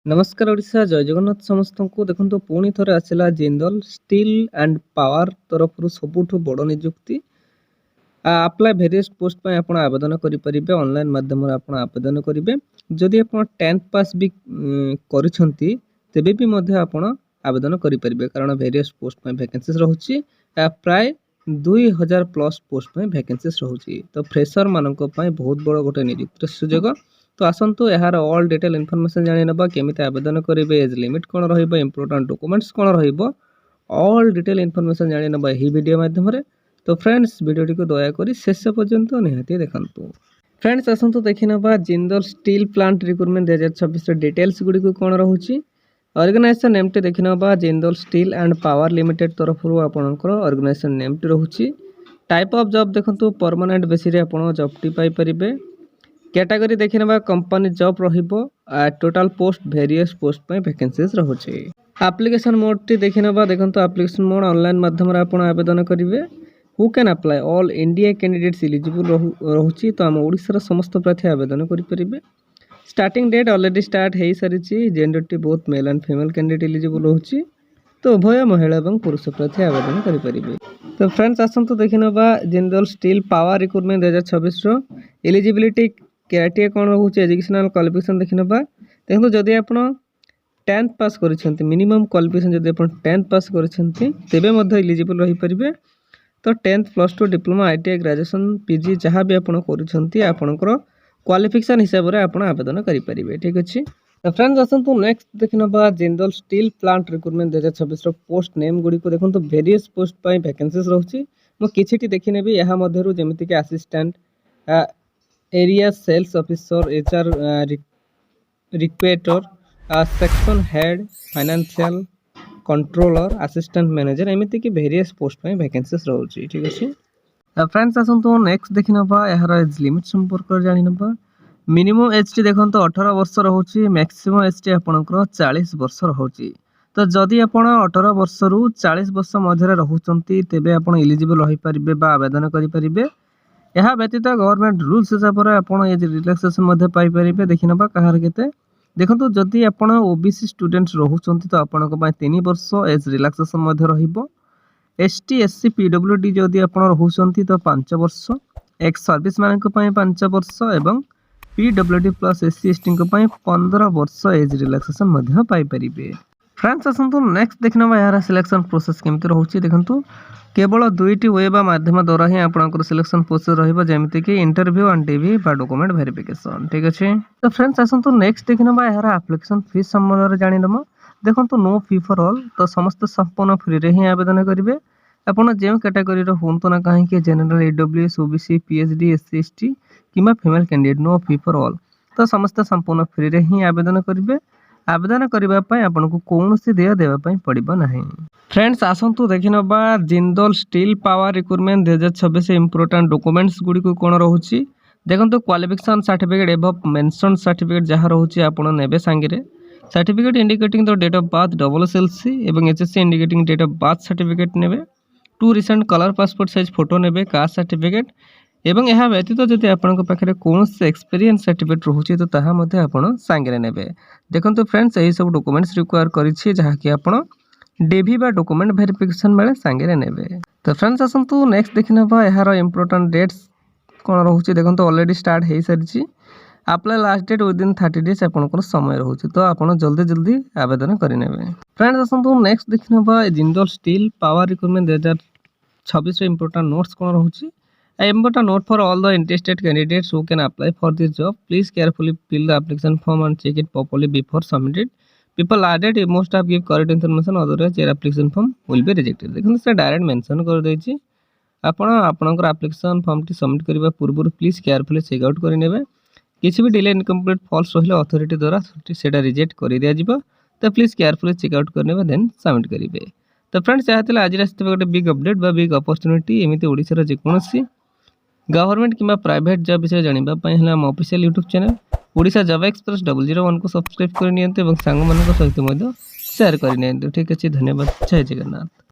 नमस्कार ओडिशा जय जगन्नाथ समस्त को देखो पुणी थरे आसला जिंदल स्टील एंड पावर तरफ सबुठ बड़ निजुक्ति अप्लाई भेरियस पोस्ट पे आप आवेदन करेंगे ऑनलाइन माध्यम आप आवेदन करेंगे जदि आप 10th पास भी करिसेंती तेबे भी मध्य आप आवेदन करेंगे कारण भेरियस पोस्ट पे वैकेंसीज रहुची प्राय 2000 प्लस पोस्ट पे वैकेंसीज रहुची तो फ्रेशर मानक बहुत बड़ गोटे निजुक्ति सुजोग तो आसतु यार ऑल डिटेल इनफॉरमेशन जानि नबा केमिति आवेदन करेंगे एज लिमिट कौन रहिबो इंपोर्टेंट डॉक्यूमेंट्स कौन रहिबो ऑल डिटेल इनफॉरमेशन जानि नबा ही वीडियो माध्यम रे तो फ्रेंड्स वीडियोटी को दयाकोरी शेष पर्यंत निहाती देखंतु। फ्रेंड्स आसतु देखि नबा Jindal steel plant recruitment 2026 details गुडी को कोन रहउची ऑर्गेनाइजेशन नेम टे देखि नबा Jindal steel and power limited तरफ रु आपनकर ऑर्गेनाइजेशन नेम टे रहउची टाइप ऑफ जॉब देखंतु परमानेंट बेसिस रे आपन जॉब टी पाई परिबे कैटेगरी देखि नबा कंपनी जॉब रहिबो टोटल पोस्ट वेरियस पोस्ट पे वैकेंसीज रहउची एप्लीकेशन मोड टी देखि नबा देखंतु एप्लीकेशन मोड ऑनलाइन माध्यम रे आपन आवेदन करिवे who can apply all India candidates eligible रहउची तो हम ओडिसा रा समस्त प्रार्थी आवेदन करि परिबे स्टार्टिंग डेट ऑलरेडी स्टार्ट हेई सारिची जेंडर टी both male and female candidate eligible रहउची तो उभय महिला एवं पुरुष प्रार्थी आवेदन करि परिबे तो फ्रेंड्स आसंतु देखि नबा जिंदल स्टील पावर रिक्रूटमेंट 2026 रो एलिजिबिलिटी क्राइटेरिया कौन रोचे एजुकेशनल क्वालिफिकेशन देखि नबा देखो जदि आपण 10th पास करिसेंती मिनिमम क्वालिफिकेशन जदि आपण 10th पास करिसेंती तेबे मध्ये एलिजिबल रहि परिबे तो 10th plus 2 diploma ITI graduation PG जहाँ भी आपण करिसेंती आपनकर क्वालिफिकेशन हिसाब रे आपण आवेदन करि परिबे ठीक अछि। तो फ्रेंड्स आसंतु नेक्स्ट देखि नबा जिंदल स्टील प्लांट रिक्रूटमेंट 2026 रो पोस्ट नेम गुडी को देखंतु वेरियस पोस्ट पई वैकेंसीज रहउची मो किछिटी देखि नेबी यहा मध्यरु जेमिति कि assistant area sales officer HR recruiter section head financial controller assistant manager एमिति कि वेरियस पोस्ट पे वैकेंसीज रहउची ठीक अछि। फ्रेंड्स आसंतु नेक्स्ट देखि नबा यार एज लिमिट संपर्क जानि नबा मिनिमम एज टी देखंतु 18 वर्ष रहउची मैक्सिमम एज टी आपनकर 40 वर्ष रहउची तो जदि आपण 18 वर्ष रु 40 वर्ष मध्य रहउचंती तेबे आपण एलिजिबल रहि परिबे बा आवेदन करि परिबे यह व्यतीत गवर्नमेंट रूल्स हिसाब से आप रिलैक्सेशन पाई पारे देखि नबा कहार केते देखंतु जदि आपण ओबीसी स्टूडेंट्स रहउचंती तो आपनक पय 3 वर्ष एज रिलैक्सेशन मध्य रहिबो एसटी एससी पीडब्ल्यूडी जदि आपण रहउचंती तो 5 वर्ष एक्स सर्विस मानक पय 5 वर्ष एवं पीडब्ल्यूडी प्लस एससी एसटी को पय 15 वर्ष एज रिलैक्सेशन मध्य पाई परिबे। फ्रेंड्स आसंतु नेक्स्ट देखनबा यार सिलेक्शन प्रोसेस केमति रहउची देखंतु केवल दुईटी वेब माध्यम द्वारा ही आपनकर सिलेक्शन प्रोसेस रहिबो जेमिति कि इंटरव्यू एंड डीवी बा डॉक्यूमेंट वेरिफिकेशन ठीक अछि। तो फ्रेंड्स आसंतु नेक्स्ट देखनबा यार एप्लीकेशन फीस संबंध रे जानि नबा देखंतु नो फी फॉर ऑल तो समस्त संपूर्ण फ्री रे ही आवेदन करिवे आपण जे कैटेगरी रो होंतो ना काहे कि general EWS OBC PhD SC ST किमा female candidate no fee for all तो समस्त संपूर्ण फ्री रे ही आवेदन करिवे आवेदन करबा पय आपनको कोनोसी देय देबा पय पड़िबो नाही। फ्रेंड्स आसंतु देखि नबा Jindal steel power recruitment 2026 important documents गुडी को कोन रहउची देखंतु qualification certificate above mention certificate जहाँ रहउची आपण नेबे संगे certificate indicating the date of birth double SLC एवं HSC indicating date of birth certificate नेबे 2 recent colour passport size photo नेबे कास्ट सर्टिफिकेट एवं यह व्यतीत जदि आपनक पाखरे कोनोसी एक्सपीरियंस सर्टिफिकेट रहउची तो ताहा मध्ये आपण संगे नेबे देखंतु फ्रेंड्स एही सब डॉक्यूमेंट्स रिक्वायर करिछि जहाँ कि आपण डीवी बा डॉक्यूमेंट वेरिफिकेशन बेले संगे नेबे। तो फ्रेंड्स आसंतु नेक्स्ट देखि नबा यार इंपोर्टेंट डेट्स कोन रहउची देखंतु ऑलरेडी स्टार्ट हेई सारिछि apply last date within 30 days आपनकर समय रहउची तो आपण जल्दी जल्दी आवेदन करि नेबे। फ्रेंड्स आसंतु नेक्स्ट देखि नबा जिंदल स्टील पावर रिक्रूटमेंट 2026 रे इंपोर्टेंट नोट्स कोन रहउची important note for all the interested candidates who can apply for this job. Please carefully fill the application form and check it properly before submitted. People added you must have give correct information otherwise your application form will be rejected. देखो से direct mention कर देछि आपण आपनकर application form T submit करबा पूर्व please carefully check out करि नेबे किछि भी डिले इनकम्प्लीट फॉल्स रहिले अथॉरिटी द्वारा सेटा रिजेक्ट करि दिया जिवो तो प्लीज केयरफुली चेक आउट कर नेबे देन सबमिट करिवे। तो फ्रेंड्स चाहतिला आज रास्ते गोटे बिग अपडेट बा बिग अपॉर्चुनिटी एमिति ओडिसा रा जे कोनोसी गवर्नमेंट किंबा प्राइवेट जॉब विषय जानिबा पय हला हम official YouTube channel Odisha job express 001 को सब्सक्राइब कर नियंते एवं सांग मानक सहित मध्ये शेयर कर नियंते ठीक अछि। धन्यवाद जय जगन्नाथ।